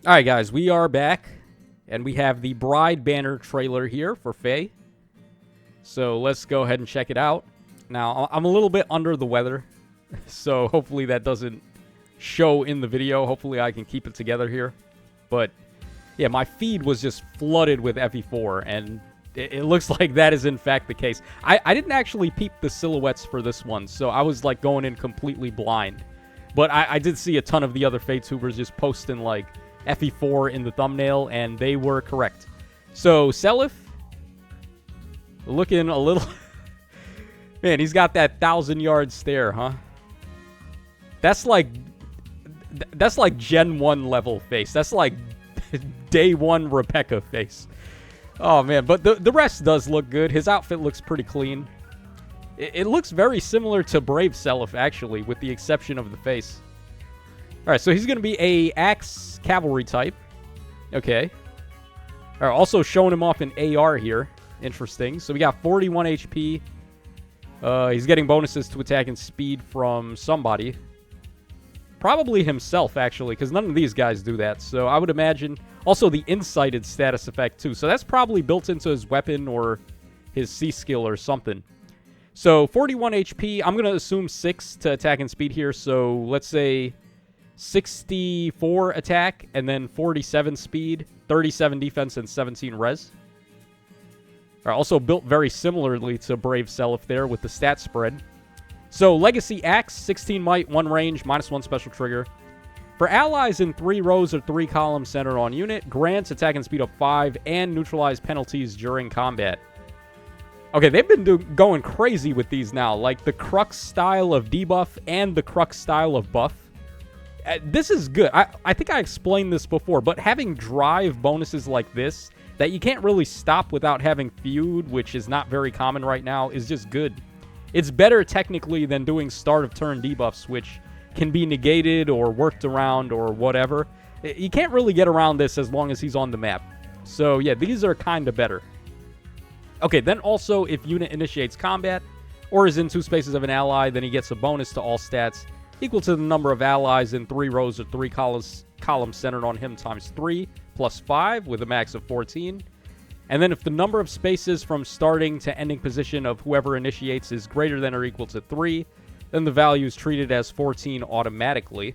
Alright guys, we are back, and we have the Bride banner trailer here for Faye. So let's go ahead and check it out. Now, I'm a little bit under the weather, so hopefully that doesn't show in the video. Hopefully I can keep it together here. But, yeah, my feed was just flooded with FE4, and it looks like that is in fact the case. I didn't actually peep the silhouettes for this one, so I was like going in completely blind. But I did see a ton of the other Faye tubers just posting like FE4 in the thumbnail, and they were correct. So, Seliph, looking a little... Man, he's got that 1,000-yard stare, huh? That's like Gen 1 level face. That's like Day 1 Rebecca face. Oh, man. But the rest does look good. His outfit looks pretty clean. It looks very similar to Brave Seliph, actually, with the exception of the face. Alright, so he's going to be a Axe Cavalry type. Okay. Alright, also showing him off in AR here. Interesting. So we got 41 HP. He's getting bonuses to attack and speed from somebody. Probably himself, actually, because none of these guys do that. So I would imagine... Also, the Insighted status effect, too. So that's probably built into his weapon or his C-skill or something. So, 41 HP. I'm going to assume 6 to attack and speed here. So, let's say 64 attack and then 47 speed, 37 defense, and 17 res. Also built very similarly to Brave Seliph there with the stat spread. So, Legacy Axe, 16 might, 1 range, -1 special trigger. For allies in 3 rows or 3 columns centered on unit, grants attack and speed up 5 and neutralize penalties during combat. Okay, they've been going crazy with these now, like the Crux style of debuff and the Crux style of buff. This is good. I think I explained this before, but having drive bonuses like this that you can't really stop without having feud, which is not very common right now, is just good. It's better technically than doing start of turn debuffs, which can be negated or worked around or whatever. You can't really get around this as long as he's on the map. So yeah, these are kind of better. Okay, then also if unit initiates combat or is in 2 spaces of an ally, then he gets a bonus to all stats equal to the number of allies in 3 rows or 3 columns centered on him times 3 plus 5 with a max of 14. And then if the number of spaces from starting to ending position of whoever initiates is greater than or equal to 3, then the value is treated as 14 automatically.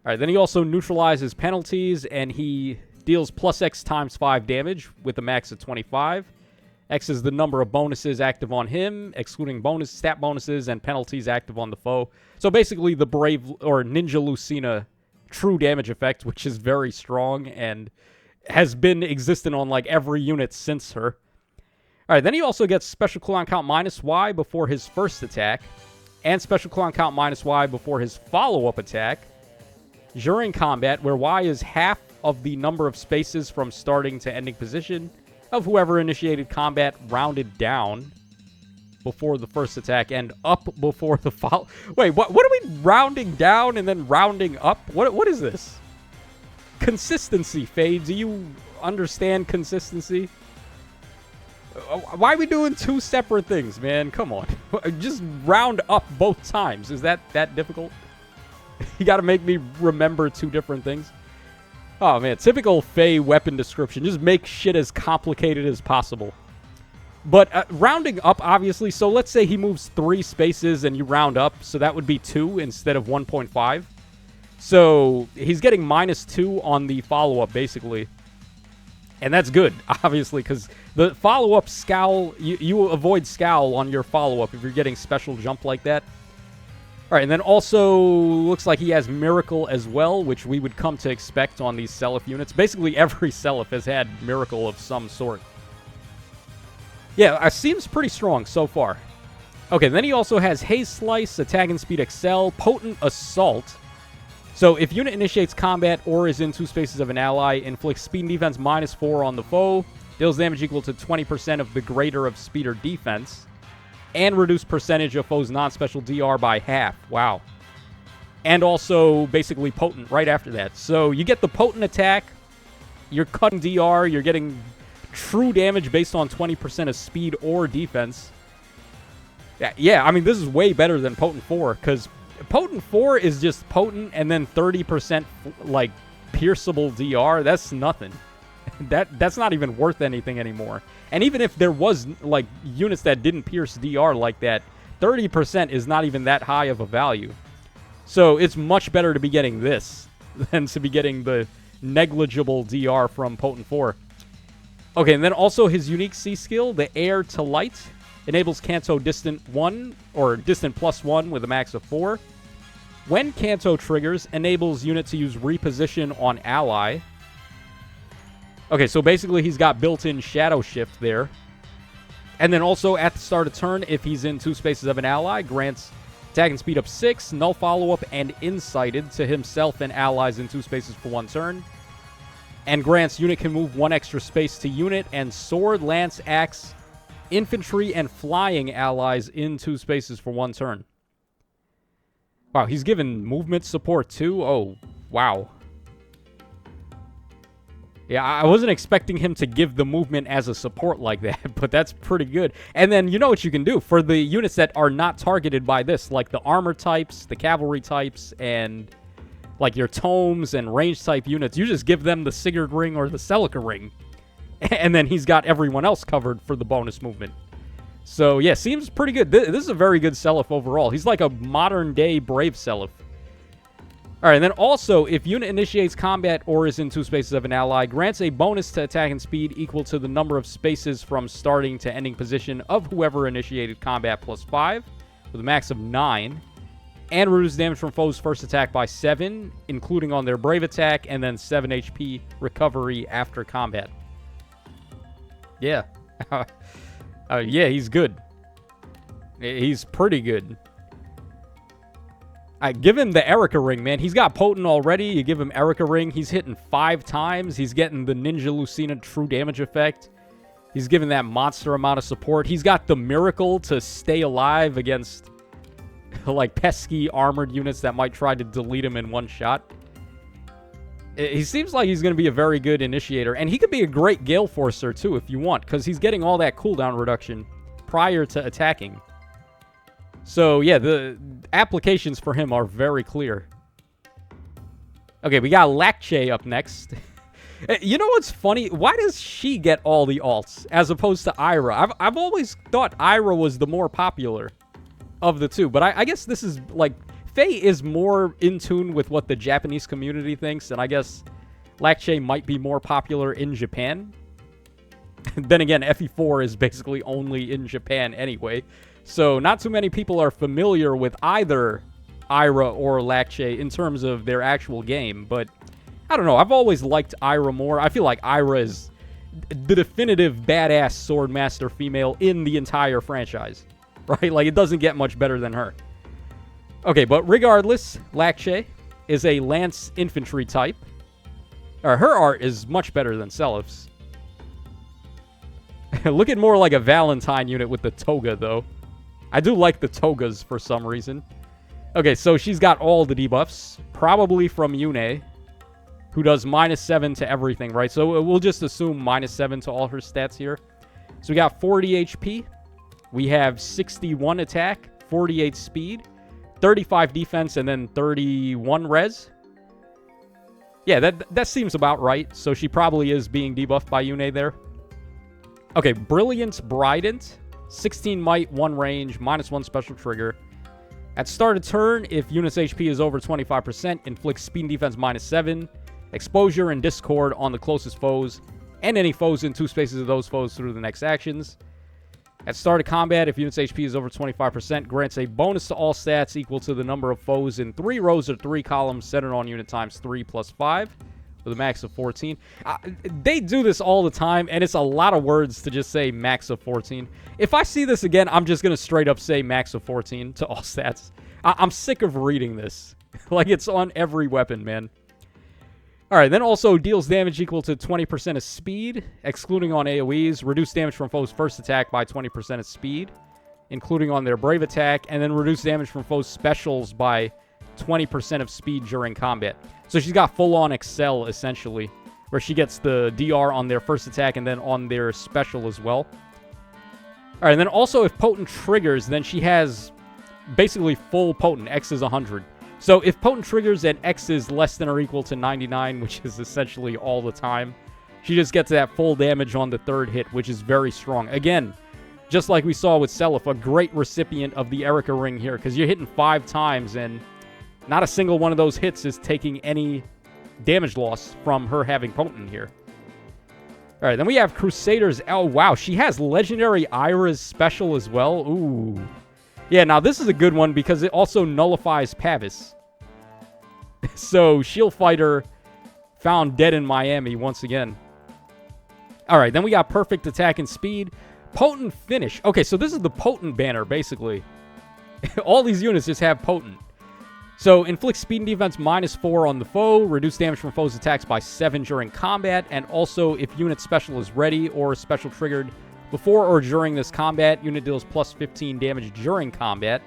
Alright, then he also neutralizes penalties, and he deals plus X times 5 damage with a max of 25. X is the number of bonuses active on him, excluding stat bonuses and penalties active on the foe. So basically the Brave or Ninja Lucina true damage effect, which is very strong and has been existent on like every unit since her. Alright, then he also gets special cooldown count -Y before his first attack, and special cooldown count -Y before his follow-up attack during combat, where Y is half of the number of spaces from starting to ending position of whoever initiated combat, rounded down before the first attack and up before the follow. Wait, what are we rounding down and then rounding up? What is this? Consistency, Faye. Do you understand consistency? Why are we doing 2 separate things, man? Come on. Just round up both times. Is that difficult? You gotta make me remember 2 different things. Oh, man. Typical Faye weapon description. Just make shit as complicated as possible. But rounding up, obviously. So let's say he moves 3 spaces and you round up. So that would be 2 instead of 1.5. So he's getting -2 on the follow-up, basically. And that's good, obviously, because the follow-up scowl, you avoid scowl on your follow-up if you're getting special jump like that. All right, and then also looks like he has Miracle as well, which we would come to expect on these Seliph units. Basically, every Seliph has had Miracle of some sort. Yeah, it seems pretty strong so far. Okay, then he also has Haze Slice, Attack and Speed Excel, Potent Assault. So if unit initiates combat or is in 2 spaces of an ally, inflicts speed and defense -4 on the foe, deals damage equal to 20% of the greater of speed or defense, and reduce percentage of foe's non-special DR by half. Wow. And also basically potent right after that. So you get the potent attack, you're cutting DR, you're getting true damage based on 20% of speed or defense. Yeah, I mean, this is way better than Potent 4, because Potent 4 is just potent and then 30% like pierceable DR, that's nothing. That's not even worth anything anymore. And even if there was, like, units that didn't pierce DR like that, 30% is not even that high of a value. So it's much better to be getting this than to be getting the negligible DR from Potent 4. Okay, and then also his unique C skill, the Air to Light, enables Kanto Distant 1, or Distant +1 with a max of 4. When Kanto triggers, enables unit to use Reposition on ally. Okay, so basically he's got built-in Shadow Shift there. And then also at the start of turn, if he's in 2 spaces of an ally, grants attack and speed up 6, null follow-up, and incited to himself and allies in 2 spaces for 1 turn. And grants unit can move 1 extra space to unit and sword, lance, axe, infantry, and flying allies in 2 spaces for 1 turn. Wow, he's given movement support too? Oh, wow. Yeah, I wasn't expecting him to give the movement as a support like that, but that's pretty good. And then you know what you can do for the units that are not targeted by this, like the armor types, the cavalry types, and like your tomes and range type units. You just give them the Sigurd ring or the Celica ring, and then he's got everyone else covered for the bonus movement. So yeah, seems pretty good. This is a very good Seliph overall. He's like a modern day Brave Seliph. Alright, and then also, if unit initiates combat or is in 2 spaces of an ally, grants a bonus to attack and speed equal to the number of spaces from starting to ending position of whoever initiated combat +5, with a max of 9, and reduces damage from foes' first attack by 7, including on their brave attack, and then 7 HP recovery after combat. Yeah. Yeah, he's good. He's pretty good. Give him the Erica ring, man. He's got Potent already. You give him Erica ring. He's hitting 5 times. He's getting the Ninja Lucina true damage effect. He's giving that monster amount of support. He's got the Miracle to stay alive against, like, pesky armored units that might try to delete him in one shot. He seems like he's going to be a very good initiator. And he could be a great Gale Forcer, too, if you want, because he's getting all that cooldown reduction prior to attacking. So, yeah, the applications for him are very clear. Okay, we got Larcei up next. You know what's funny? Why does she get all the alts as opposed to Ira? I've always thought Ira was the more popular of the two. But I guess this is, like, Faye is more in tune with what the Japanese community thinks. And I guess Larcei might be more popular in Japan. Then again, FE4 is basically only in Japan anyway. So not too many people are familiar with either Ira or Larcei in terms of their actual game. But I don't know. I've always liked Ira more. I feel like Ira is the definitive badass swordmaster female in the entire franchise. Right? Like, it doesn't get much better than her. Okay, but regardless, Larcei is a lance infantry type. Her art is much better than Seliph's. Looking more like a Valentine unit with the toga, though. I do like the togas for some reason. Okay, so she's got all the debuffs. Probably from Yune, who does -7 to everything, right? So we'll just assume -7 to all her stats here. So we got 40 HP. We have 61 attack, 48 speed, 35 defense, and then 31 res. Yeah, that seems about right. So she probably is being debuffed by Yune there. Okay, Brilliant Brident. 16 might, 1 range, -1 special trigger. At start of turn, if unit's HP is over 25%, inflicts speed and defense -7, exposure and discord on the closest foes, and any foes in 2 spaces of those foes through the next actions. At start of combat, if unit's HP is over 25%, grants a bonus to all stats equal to the number of foes in 3 rows or 3 columns centered on unit times 3 + 5. With a max of 14. They do this all the time, and it's a lot of words to just say max of 14. If I see this again, I'm just going to straight up say max of 14 to all stats. I'm sick of reading this. Like, it's on every weapon, man. Alright, then also deals damage equal to 20% of speed, excluding on AoEs. Reduce damage from foes' first attack by 20% of speed, including on their brave attack. And then reduce damage from foes' specials by 20% of speed during combat. So she's got full-on Excel, essentially, where she gets the DR on their first attack and then on their special as well. Alright, and then also if Potent triggers, then she has basically full Potent. X is 100. So if potent triggers and X is less than or equal to 99, which is essentially all the time, she just gets that full damage on the third hit, which is very strong. Again, just like we saw with Seliph, a great recipient of the Erica ring here, because you're hitting 5 times, and not a single one of those hits is taking any damage loss from her having potent here. All right, then we have Crusaders. Oh, wow, she has Legendary Ira's special as well. Ooh. Yeah, now this is a good one because it also nullifies Pavis. So, Shield Fighter found dead in Miami once again. All right, then we got Perfect Attack and Speed. Potent Finish. Okay, so this is the Potent banner, basically. All these units just have Potent. So, inflict speed and defense -4 on the foe, reduce damage from foes' attacks by 7 during combat, and also if unit special is ready or special triggered before or during this combat, unit deals +15 damage during combat,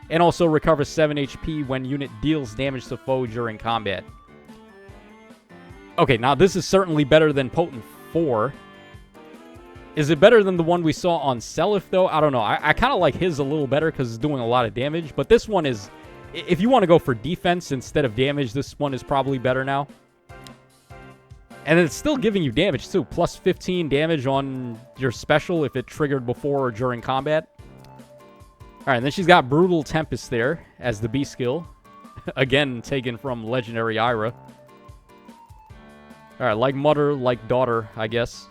and also recovers 7 HP when unit deals damage to foe during combat. Okay, now this is certainly better than Potent 4. Is it better than the one we saw on Seliph, though? I don't know. I kind of like his a little better because it's doing a lot of damage, but this one is... If you want to go for defense instead of damage, this one is probably better now. And it's still giving you damage, too. +15 damage on your special if it triggered before or during combat. Alright, and then she's got Brutal Tempest there as the B skill. Again, taken from Legendary Ira. Alright, like mother, like daughter, I guess.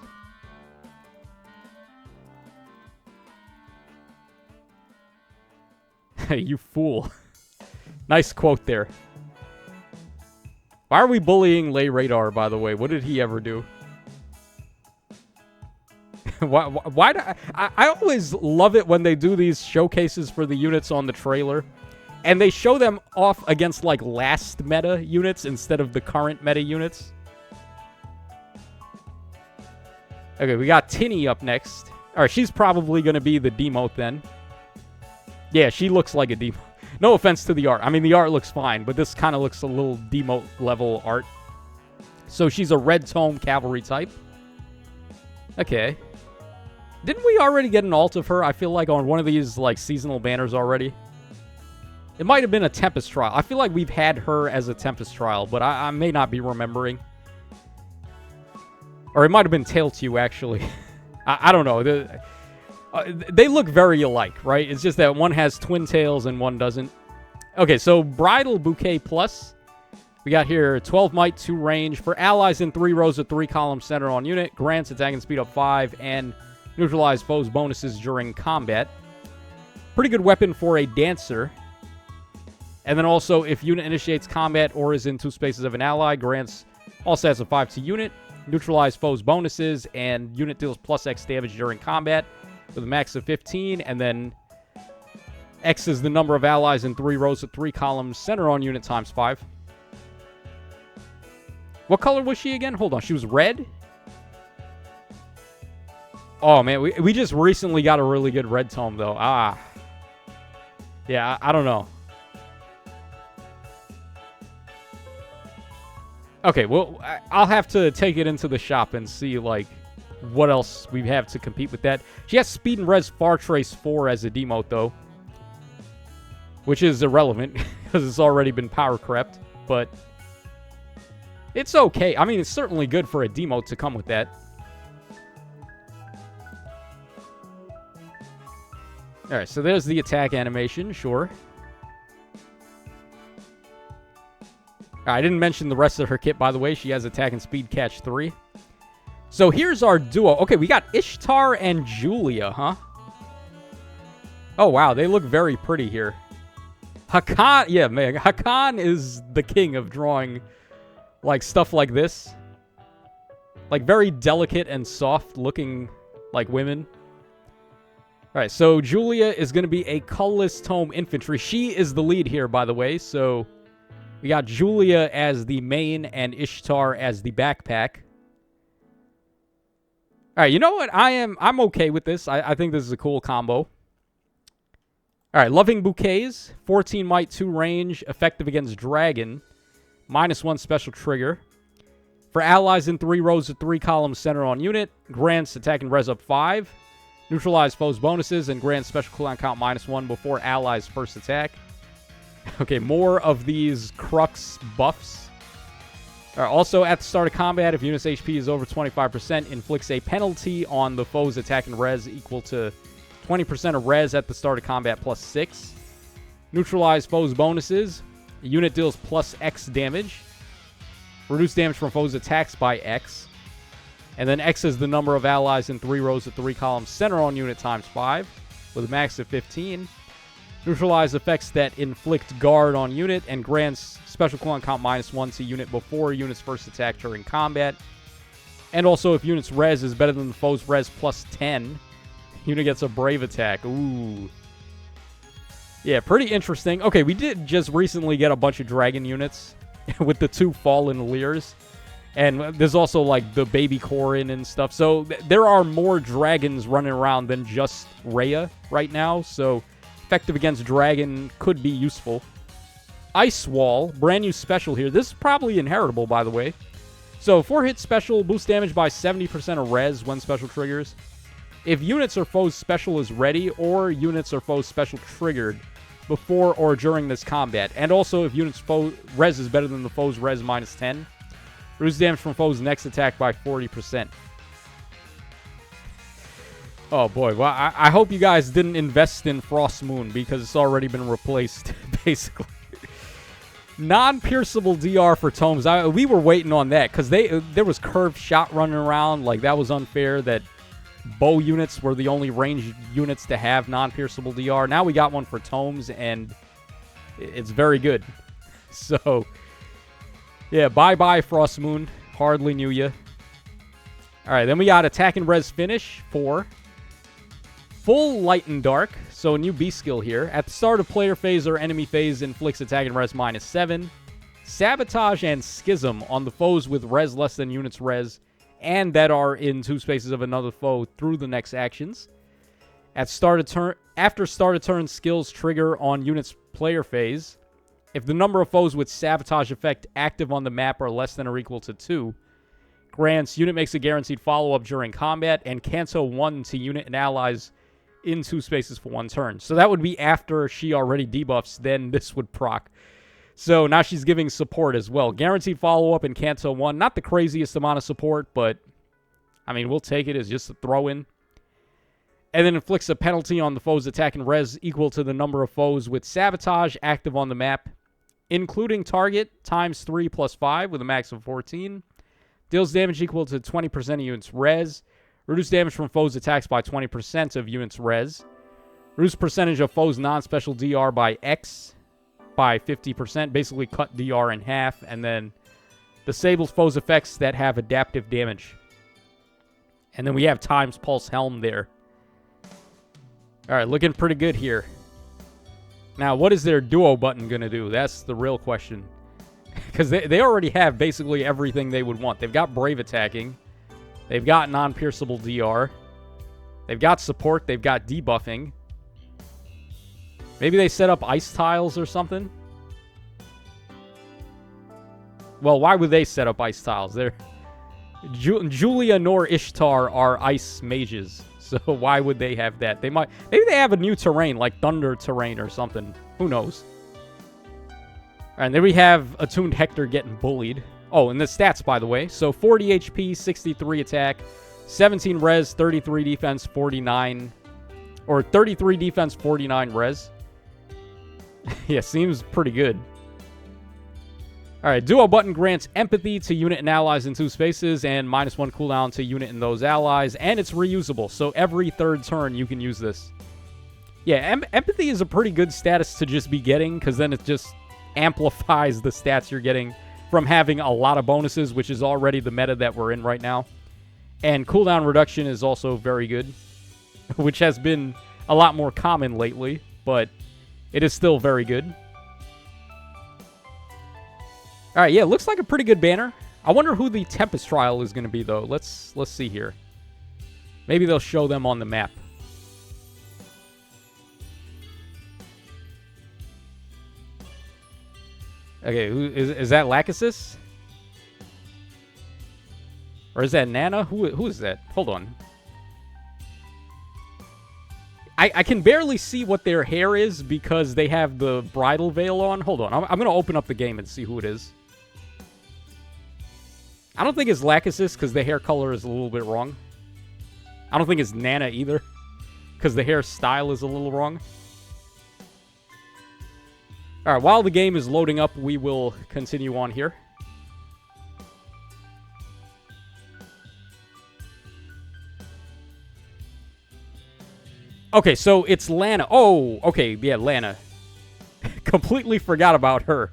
You fool. Nice quote there. Why are we bullying Lay Radar, by the way? What did he ever do? why do I always love it when they do these showcases for the units on the trailer, and they show them off against, like, last meta units instead of the current meta units. Okay, we got Tinny up next. Alright, she's probably going to be the demote then. Yeah, she looks like a demote. No offense to the art. I mean, the art looks fine, but this kind of looks a little demote level art. So she's a red tome cavalry type. Okay. Didn't we already get an alt of her? I feel like on one of these, like, seasonal banners already. It might have been a Tempest trial. I feel like we've had her as a Tempest trial, but I may not be remembering. Or it might have been Tailtew, actually. I don't know. They look very alike, right? It's just that one has twin tails and one doesn't. Okay, so Bridal Bouquet Plus. We got here 12 might, 2 range. For allies in 3 rows of 3 columns center on unit. Grants attack and speed up 5 and neutralize foes bonuses during combat. Pretty good weapon for a dancer. And then also, if unit initiates combat or is in 2 spaces of an ally, grants all stats of 5 to unit. Neutralize foes bonuses and unit deals +X damage during combat. With a max of 15, and then X is the number of allies in 3 rows of 3 columns, center on unit times 5. What color was she again? Hold on, she was red? Oh, man, we just recently got a really good red tome, though. Ah. Yeah, I don't know. Okay, well, I'll have to take it into the shop and see, like, what else we have to compete with that. She has Speed and Res Far Trace 4 as a demote, though. Which is irrelevant, because it's already been power crept. But it's okay. I mean, it's certainly good for a demote to come with that. Alright, so there's the attack animation, sure. I didn't mention the rest of her kit, by the way. She has Attack and Speed Catch 3. So here's our duo. Okay, we got Ishtar and Julia, huh? Oh, wow. They look very pretty here. Hakan, yeah, man. Hakan is the king of drawing, like, stuff like this. Like, very delicate and soft-looking, like, women. All right, so Julia is going to be a colorless tome infantry. She is the lead here, by the way. So we got Julia as the main and Ishtar as the backpack. All right, you know what? I'm okay with this. I think this is a cool combo. All right, Loving Bouquets, 14 might, 2 range, effective against dragon, -1 special trigger. For allies in 3 rows of 3 columns center on unit, grants attack and res up 5, neutralize foes bonuses, and grants special cooldown count -1 before allies' first attack. Okay, more of these Crux buffs. Also, at the start of combat, if unit's HP is over 25%, inflicts a penalty on the foe's attack and res equal to 20% of res at the start of combat plus 6. Neutralize foes' bonuses. A unit deals plus X damage. Reduce damage from foes' attacks by X. And then X is the number of allies in 3 rows of 3 columns center on unit times 5 with a max of 15. Neutralize effects that inflict guard on unit and grants special cooldown count -1 to unit before unit's first attack during combat. And also, if unit's res is better than the foe's res plus 10, unit gets a brave attack. Ooh. Yeah, pretty interesting. Okay, we did just recently get a bunch of dragon units with the 2 fallen Leers. And there's also, like, the baby Corin and stuff. So there are more dragons running around than just Rhea right now. So effective against dragon could be useful. Ice Wall, brand new special here. This is probably inheritable, by the way. So 4-hit special, boost damage by 70% of res when special triggers. If units or foes special is ready, or units or foes special triggered before or during this combat. And also if units foe res is better than the foe's res -10. Reduce damage from foe's next attack by 40%. Oh boy, well, I hope you guys didn't invest in Frost Moon because it's already been replaced, basically. Non-pierceable DR for tomes. We were waiting on that because there was curved shot running around. Like, that was unfair that bow units were the only ranged units to have non-pierceable DR. Now we got one for tomes, and it's very good. So, yeah, bye-bye, Frost Moon. Hardly knew you. All right, then we got Attack and Res Finish 4. Full Light and Dark, so a new B skill here. At the start of player phase or enemy phase, inflicts attack and res -7. Sabotage and Schism on the foes with res less than unit's res, and that are in 2 spaces of another foe through the next actions. After start of turn, skills trigger on unit's player phase. If the number of foes with Sabotage effect active on the map are less than or equal to 2, grants unit makes a guaranteed follow-up during combat, and Canto 1 to unit and allies in 2 spaces for 1 turn. So that would be after she already debuffs, then this would proc. So now she's giving support as well. Guaranteed follow-up in Canto 1. Not the craziest amount of support, but, I mean, we'll take it as just a throw-in. And then inflicts a penalty on the foe's attack and res equal to the number of foes with Sabotage active on the map, including target, times 3 plus 5 with a max of 14. Deals damage equal to 20% of unit's res. Reduce damage from foes' attacks by 20% of unit's res. Reduce percentage of foes' non-special DR by X by 50%. Basically cut DR in half. And then disables foes' effects that have adaptive damage. And then we have times Pulse Helm there. Alright, looking pretty good here. Now, what is their duo button going to do? That's the real question. Because they already have basically everything they would want. They've got Brave attacking. They've got non-pierceable DR. They've got support. They've got debuffing. Maybe they set up ice tiles or something? Well, why would they set up ice tiles? Julia nor Ishtar are ice mages. So why would they have that? Maybe they have a new terrain, like thunder terrain or something. Who knows? All right, there we have Attuned Hector getting bullied. Oh, and the stats, by the way. So 40 HP, 63 attack, 17 res, 33 defense, 49... Or 33 defense, 49 res. Yeah, seems pretty good. Alright, duo button grants empathy to unit and allies in 2 spaces, and -1 cooldown to unit and those allies, and it's reusable, so every 3rd turn you can use this. Yeah, empathy is a pretty good status to just be getting, because then it just amplifies the stats you're getting from having a lot of bonuses, which is already the meta that we're in right now. And cooldown reduction is also very good, which has been a lot more common lately, but it is still very good. Alright, yeah, looks like a pretty good banner. I wonder who the Tempest Trial is going to be, though. Let's see here. Maybe they'll show them on the map. Okay, is that Lachesis? Or is that Nana? Who is that? Hold on. I can barely see what their hair is because they have the bridal veil on. Hold on. I'm going to open up the game and see who it is. I don't think it's Lachesis because the hair color is a little bit wrong. I don't think it's Nana either because the hairstyle is a little wrong. All right, while the game is loading up, we will continue on here. Okay, so it's Lana. Oh, okay, yeah, Lana. Completely forgot about her.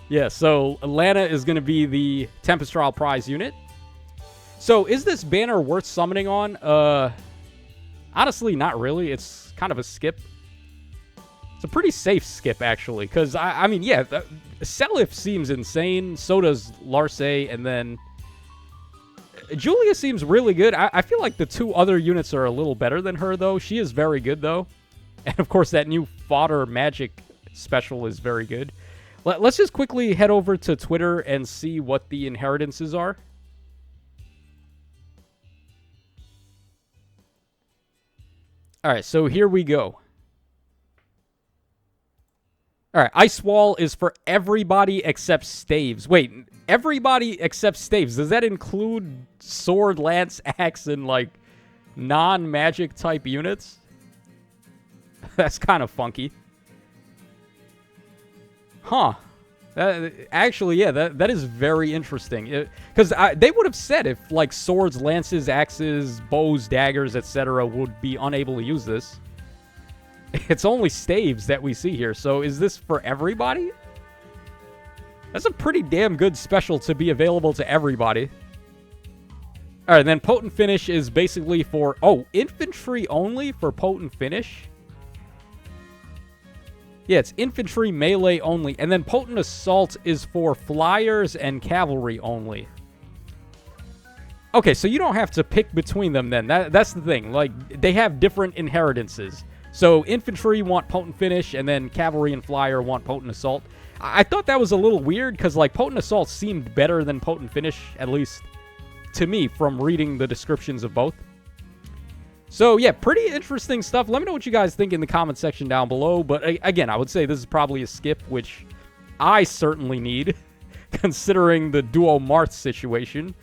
Yeah, so Lana is going to be the Tempestral prize unit. So is this banner worth summoning on? Honestly, not really. It's kind of a skip. It's a pretty safe skip, actually, because, I mean, yeah, Seliph seems insane, so does Larcei, and then Julia seems really good. I feel like the two other units are a little better than her, though. She is very good, though. And, of course, that new Fodder Magic special is very good. Let's just quickly head over to Twitter and see what the inheritances are. All right, so here we go. All right, Ice Wall is for everybody except Staves. Wait, everybody except Staves. Does that include Sword, Lance, Axe, and, like, non-magic type units? That's kind of funky. Huh. Actually, yeah, that is very interesting. Because they would have said if, like, swords, lances, axes, bows, daggers, etc. would be unable to use this. It's only Staves that we see here, so is this for everybody? That's a pretty damn good special to be available to everybody. Alright, then Potent Finish is basically for... Oh, infantry only for Potent Finish? Yeah, it's infantry melee only. And then Potent Assault is for flyers and cavalry only. Okay, so you don't have to pick between them then. That's the thing. Like, they have different inheritances. So infantry want Potent Finish, and then cavalry and flyer want Potent Assault. I thought that was a little weird, because like Potent Assault seemed better than Potent Finish, at least to me, from reading the descriptions of both. So yeah, pretty interesting stuff. Let me know what you guys think in the comment section down below. But again, I would say this is probably a skip, which I certainly need, considering the Duo Marth situation.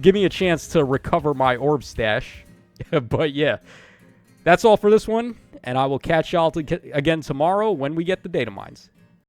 Give me a chance to recover my orb stash. But yeah, that's all for this one. And I will catch y'all again tomorrow when we get the data mines.